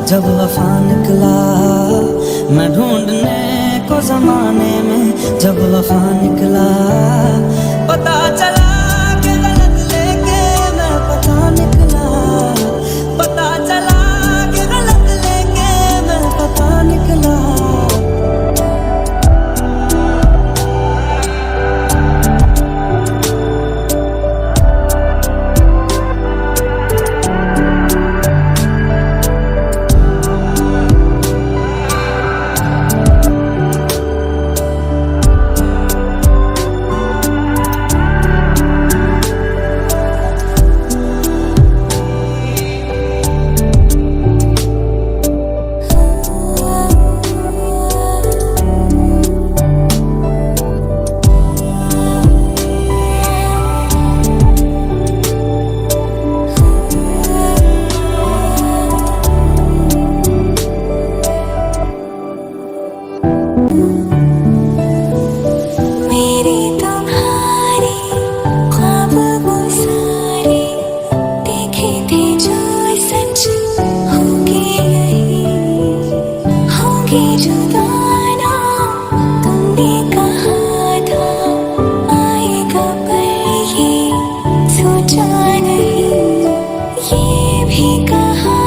जब वफा निकला मैं ढूंढने को जमाने में, जब वफा निकला पता चला कि गलत लेके मैं पता निकला, पता चला कि गलत लेके मैं पता निकला। मेरे तुम्हारे ख्वाब वो सारे देखे थे जो सच होंगे यही, होंगे जुदा ना तुमने कहा था आएगा पर ये सोचा नहीं, ये भी कहा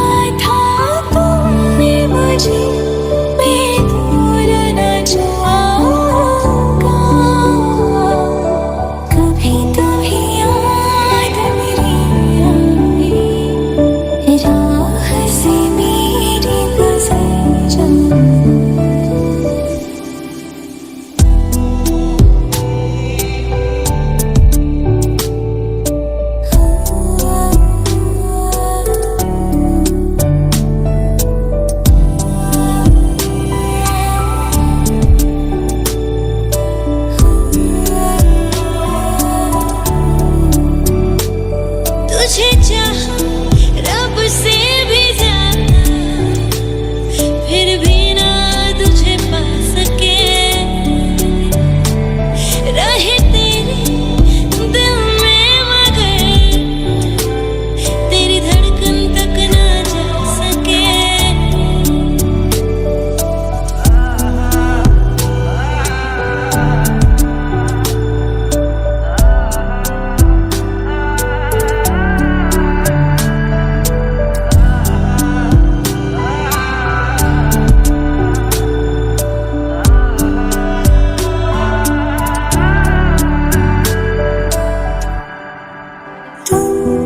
था तुमने मुझे मैं दूर न जाऊंगा, कभी तुम्हें याद मेरी आई, राह से मेरी गुजर जाऊं। तुझे चाहा रब से भी ज्यादा, फिर भी ना तुझे पा सके, रहे तेरे दिल में मगर तेरी धड़कन तक ना जा सके। तुम